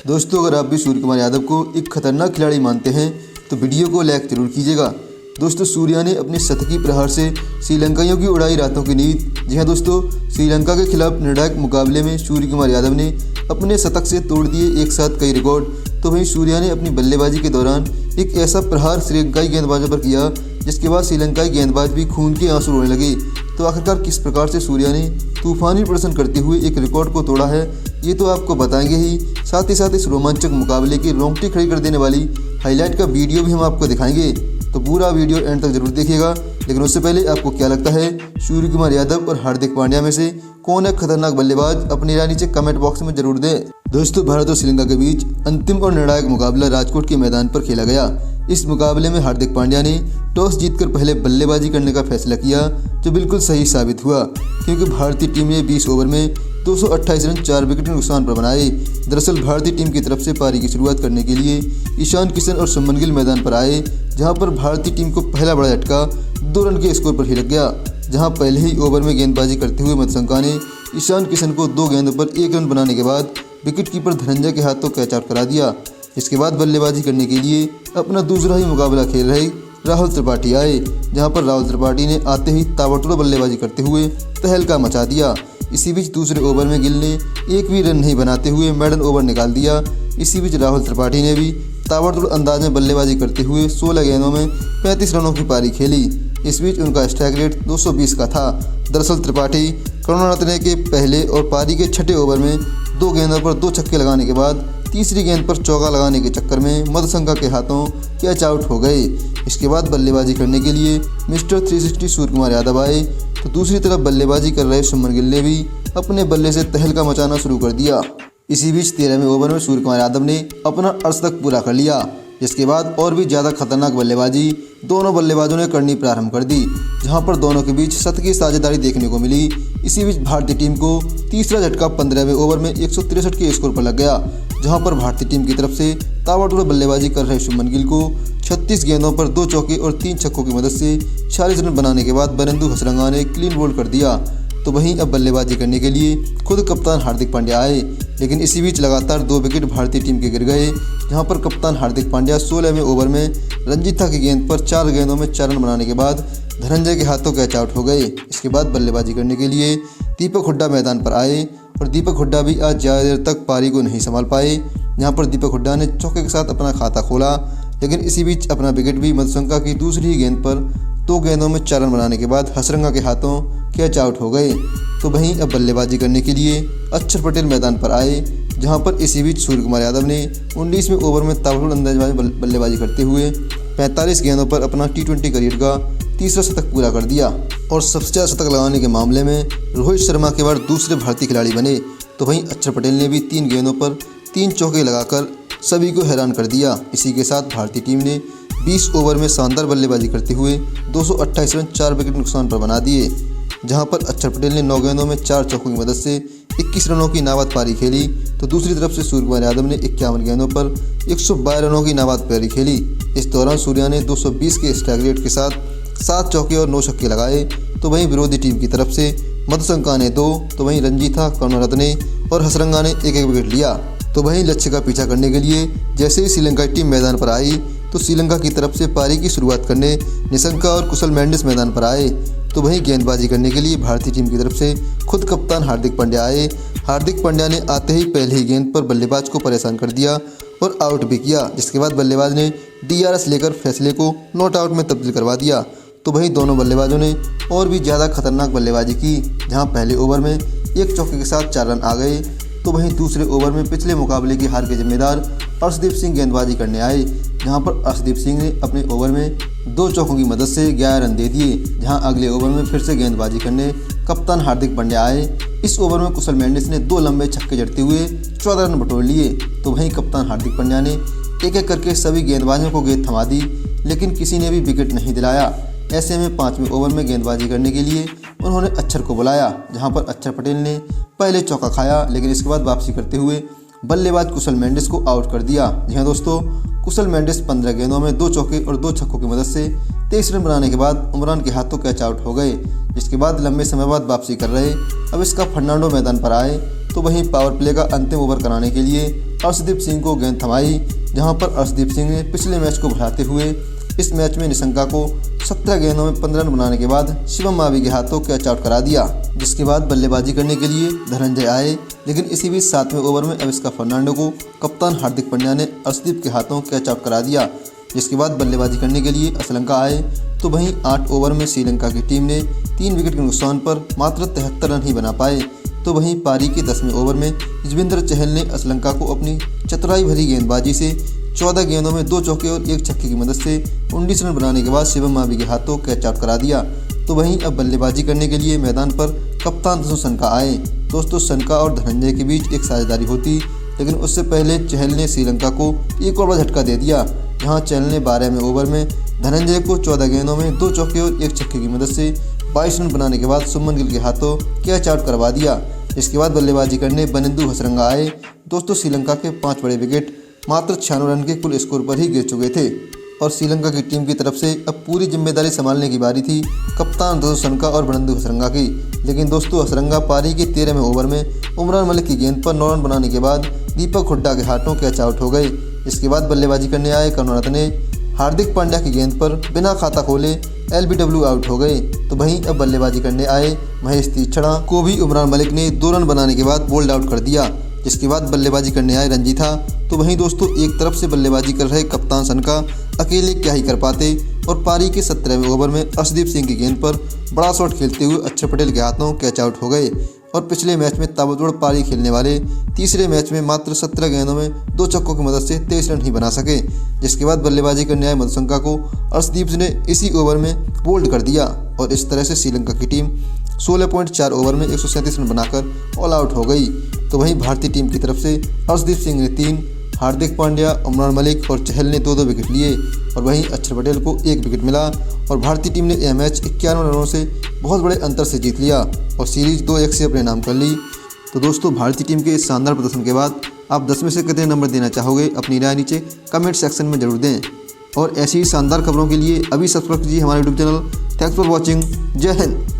दोस्तों, अगर आप भी सूर्य कुमार यादव को एक खतरनाक खिलाड़ी मानते हैं तो वीडियो को लाइक जरूर कीजिएगा। दोस्तों, सूर्या ने अपने शतकीय प्रहार से श्रीलंकाइयों की उड़ाई रातों की नींद। जी हां दोस्तों, श्रीलंका के खिलाफ निर्णायक मुकाबले में सूर्य कुमार यादव ने अपने शतक से तोड़ दिए एक साथ कई रिकॉर्ड। तो वहीं सूर्या ने अपनी बल्लेबाजी के दौरान एक ऐसा प्रहार श्रीलंकाई गेंदबाजों पर किया जिसके बाद श्रीलंकाई गेंदबाज भी खून के आंसू रोने लगे। तो आखिरकार किस प्रकार से सूर्या ने तूफानी प्रदर्शन करते हुए एक रिकॉर्ड को तोड़ा है, ये तो आपको बताएंगे ही। साथ ही साथ इस रोमांचक मुकाबले की रोंगटे खड़ी कर देने वाली हाईलाइट का वीडियो भी हम आपको दिखाएंगे। तो पूरा वीडियो एंड तक जरूर देखिएगा। लेकिन उससे पहले आपको क्या लगता है, सूर्य कुमार यादव और हार्दिक पांड्या में से कौन है खतरनाक बल्लेबाज? अपनी राय नीचे कमेंट बॉक्स में जरूर दें। दोस्तों, भारत और श्रीलंका के बीच अंतिम और निर्णायक मुकाबला राजकोट के मैदान पर खेला गया। इस मुकाबले में हार्दिक पांड्या ने टॉस जीतकर पहले बल्लेबाजी करने का फैसला किया, जो बिल्कुल सही साबित हुआ क्योंकि भारतीय टीम ने 20 ओवर में 228 रन 4 विकेट के नुकसान पर बनाए। दरअसल भारतीय टीम की तरफ से पारी की शुरुआत करने के लिए ईशान किशन और शुभमन गिल मैदान पर आए, जहां पर भारतीय टीम को पहला बड़ा झटका 2 रन के स्कोर पर ही लग गया। जहां पहले ही ओवर में गेंदबाजी करते हुए मधुशंका ने ईशान किशन को 2 गेंदों पर 1 रन बनाने के बाद विकेट कीपर धनंजय के हाथों कैच आउट करा दिया। इसके बाद बल्लेबाजी करने के लिए अपना दूसरा ही मुकाबला खेल रहे राहुल त्रिपाठी आए, जहां पर राहुल त्रिपाठी ने आते ही ताबड़तोड़ बल्लेबाजी करते हुए तहलका मचा दिया। इसी बीच दूसरे ओवर में गिल ने एक भी रन नहीं बनाते हुए मेडन ओवर निकाल दिया। इसी बीच राहुल त्रिपाठी ने भी ताबड़तोड़ अंदाज में बल्लेबाजी करते हुए 16 गेंदों में 35 रनों की पारी खेली। इस बीच उनका स्ट्राइक रेट 220 का था। दरअसल त्रिपाठी करुणारत्ने के पहले और पारी के छठे ओवर में 2 गेंदों पर 2 छक्के लगाने के बाद तीसरी गेंद पर चौका लगाने के चक्कर में मधुशंका के हाथों कैच आउट हो गए। इसके बाद बल्लेबाजी करने के लिए मिस्टर 360 सूर्य कुमार यादव आए, तो दूसरी तरफ बल्लेबाजी कर रहे शुभमन गिल ने भी अपने बल्ले से तहलका मचाना शुरू कर दिया। इसी बीच 13वें ओवर में सूर्य कुमार यादव ने अपना अर्धशतक पूरा कर लिया, जिसके बाद और भी ज़्यादा खतरनाक बल्लेबाजी दोनों बल्लेबाजों ने करनी प्रारंभ कर दी, जहां पर दोनों के बीच शतकीय साझेदारी देखने को मिली। इसी बीच भारतीय टीम को तीसरा झटका 15वें ओवर में 163 के स्कोर पर लग गया, जहां पर भारतीय टीम की तरफ से ताबड़तोड़ बल्लेबाजी कर रहे शुभमन गिल को 36 गेंदों पर 2 चौके और 3 छक्कों की मदद से 40 रन बनाने के बाद बरेंदु हसरंगा ने क्लीन बोल्ड कर दिया। तो वहीं अब बल्लेबाजी करने के लिए खुद कप्तान हार्दिक पांड्या आए, लेकिन इसी बीच लगातार 2 विकेट भारतीय टीम के गिर गए, जहां पर कप्तान हार्दिक पांड्या 16वें ओवर में रंजीथा की गेंद पर 4 गेंदों में 4 रन बनाने के बाद धनंजय के हाथों कैच आउट हो गए। इसके बाद बल्लेबाजी करने के लिए दीपक हुड्डा मैदान पर आए और दीपक हुड्डा भी आज ज़्यादा देर तक पारी को नहीं संभाल पाए। यहाँ पर दीपक हुड्डा ने चौके के साथ अपना खाता खोला, लेकिन इसी बीच अपना विकेट भी मधुशंका की दूसरी गेंद पर 2 गेंदों में 4 रन बनाने के बाद हसरंगा के हाथों कैच आउट हो गए। तो वहीं अब बल्लेबाजी करने के लिए अक्षर पटेल मैदान पर आए, जहां पर इसी बीच सूर्य कुमार यादव ने 19वें ओवर में ताबड़तोड़ अंदाज में बल्लेबाजी करते हुए 45 गेंदों पर अपना T20 करियर का तीसरा शतक पूरा कर दिया और सबसे ज़्यादा शतक लगाने के मामले में रोहित शर्मा के बाद दूसरे भारतीय खिलाड़ी बने। तो वहीं अक्षर पटेल ने भी 3 गेंदों पर 3 चौके लगाकर सभी को हैरान कर दिया। इसी के साथ भारतीय टीम ने 20 ओवर में शानदार बल्लेबाजी करते हुए 228 रन 4 विकेट नुकसान पर बना दिए, जहां पर अक्षर पटेल ने 9 गेंदों में 4 चौकों की मदद से 21 रनों की नाबाद पारी खेली। तो दूसरी तरफ से सूर्य कुमार यादव ने 51 गेंदों पर 122 रनों की नाबाद पारी खेली। इस दौरान सूर्या ने 220 के स्ट्राइक रेट के साथ 7 चौके और 9 छक्के लगाए। तो वहीं विरोधी टीम की तरफ से मधुशंका ने 2, तो वहीं रंजीथा, करुणारत्ने और हसरंगा ने 1-1 विकेट लिया। तो वहीं लक्ष्य का पीछा करने के लिए जैसे ही श्रीलंकाई टीम मैदान पर आई, तो श्रीलंका की तरफ से पारी की शुरुआत करने निशंका और कुशल मेंडिस मैदान पर आए। तो वहीं गेंदबाजी करने के लिए भारतीय टीम की तरफ से खुद कप्तान हार्दिक पांड्या आए। हार्दिक पांड्या ने आते ही पहले ही गेंद पर बल्लेबाज को परेशान कर दिया और आउट भी किया, जिसके बाद बल्लेबाज ने DRS लेकर फैसले को नॉट आउट में तब्दील करवा दिया। तो वहीं दोनों बल्लेबाजों ने और भी ज़्यादा खतरनाक बल्लेबाजी की, जहां पहले ओवर में 1 चौके के साथ 4 रन आ गए। तो वहीं दूसरे ओवर में पिछले मुकाबले की हार के जिम्मेदार अर्शदीप सिंह गेंदबाजी करने आए, जहां पर अर्शदीप सिंह ने अपने ओवर में 2 चौकों की मदद से 11 रन दे दिए। जहां अगले ओवर में फिर से गेंदबाजी करने कप्तान हार्दिक पांड्या आए। इस ओवर में कुशल मेंडिस ने 2 लंबे छक्के जड़ते हुए 14 रन बटोर लिए। तो वहीं कप्तान हार्दिक पांड्या ने एक-एक करके सभी गेंदबाजों को गेंद थमा दी, लेकिन किसी ने भी विकेट नहीं दिलाया। ऐसे में 5वें ओवर में गेंदबाजी करने के लिए उन्होंने अक्षर को बुलाया, जहां पर अक्षर पटेल ने पहले चौका खाया, लेकिन इसके बाद वापसी करते हुए बल्लेबाज कुशल मेंडिस को आउट कर दिया। जी हाँ दोस्तों, कुशल मेंडिस 15 गेंदों में 2 चौके और 2 छक्कों की मदद से 23 रन बनाने के बाद उमरान के हाथों कैच आउट हो गए, जिसके बाद लंबे समय बाद वापसी कर रहे अब इसका फर्नांडो मैदान पर आए। तो वहीं पावर प्ले का अंतिम ओवर कराने के लिए अर्शदीप सिंह को गेंद थमाई, जहां पर अर्शदीप सिंह ने पिछले मैच को बढ़ाते हुए इस मैच में निशंका को 17 गेंदों में 15 रन बनाने के बाद शिवम मावी के हाथों कैच आउट करा दिया। जिसके बाद बल्लेबाजी करने के लिए धनंजय आए, लेकिन इसी बीच 7वें ओवर में अविष्का फर्नांडो को कप्तान हार्दिक पांड्या ने अर्शदीप के हाथों कैच आउट करा दिया। जिसके बाद बल्लेबाजी करने के लिए श्रीलंका आए, तो वहीं 8 ओवर में श्रीलंका की टीम ने 3 विकेट के नुकसान पर मात्र 73 रन ही बना पाए। तो वहीं पारी के 10वें ओवर में युजवेंद्र चहल ने श्रीलंका को अपनी चतुराई भरी गेंदबाजी से 14 गेंदों में 2 चौके और 1 छक्के की मदद से 19 रन बनाने के बाद शिवम मावी के हाथों कैच आउट करा दिया। तो वहीं अब बल्लेबाजी करने के लिए मैदान पर कप्तान दसु सनका आए। दोस्तों, सनका और धनंजय के बीच एक साझेदारी होती, लेकिन उससे पहले चहल ने श्रीलंका को एक और बड़ा झटका दे दिया, जहां चहल ने 12वें ओवर में धनंजय को 14 गेंदों में 2 चौके और 1 छक्के की मदद से 22 रन बनाने के बाद शुभमन गिल के हाथों कैच आउट करवा दिया। इसके बाद बल्लेबाजी करने बनिंदु हसरंगा आए। दोस्तों, श्रीलंका के 5 बड़े विकेट मात्र 96 रन के कुल स्कोर पर ही गिर चुके थे और श्रीलंका की टीम की तरफ से अब पूरी जिम्मेदारी संभालने की बारी थी कप्तान दसु सनका और बनिंदु हसरंगा की। लेकिन दोस्तों, हसरंगा पारी के 13वें ओवर में उमरान मलिक की गेंद पर 9 रन बनाने के बाद दीपक हुड्डा के हाथों कैच आउट हो गए। इसके बाद बल्लेबाजी करने आए करुणारत्न ने हार्दिक पांड्या की गेंद पर बिना खाता खोले LBW आउट हो गए। तो वहीं अब बल्लेबाजी करने आए महेश तीक्षणा को भी उमरान मलिक ने 2 रन बनाने के बाद बोल्ड आउट कर दिया। जिसके बाद बल्लेबाजी करने आए रंजीथा। तो वहीं दोस्तों, एक तरफ से बल्लेबाजी कर रहे कप्तान सनका अकेले क्या ही कर पाते और पारी के 17वें ओवर में अर्शदीप सिंह की गेंद पर बड़ा शॉट खेलते हुए अक्षर पटेल के हाथों कैच आउट हो गए और पिछले मैच में ताबड़तोड़ पारी खेलने वाले तीसरे मैच में मात्र 17 गेंदों में 2 छक्कों की मदद से 23 रन ही बना सके। जिसके बाद बल्लेबाजी करने आए मधुशंका को अर्शदीप ने इसी ओवर में बोल्ड कर दिया और इस तरह से श्रीलंका की टीम 16.4 ओवर में 137 रन बनाकर ऑल आउट हो गई। तो वहीं भारतीय टीम की तरफ से अर्शदीप सिंह ने 3, हार्दिक पांड्या, उमरान मलिक और चहल ने 2-2 विकेट लिए और वहीं अक्षर पटेल को 1 विकेट मिला और भारतीय टीम ने यह मैच 51 रनों से बहुत बड़े अंतर से जीत लिया और सीरीज 2-1 से अपने नाम कर ली। तो दोस्तों, भारतीय टीम के इस शानदार प्रदर्शन के बाद आप 10 में से कितने नंबर देना चाहोगे, अपनी राय नीचे कमेंट सेक्शन में जरूर दें और ऐसी ही शानदार खबरों के लिए अभी सब्सक्राइब कीजिए हमारे YouTube channel. Thanks for watching. जय हिंद।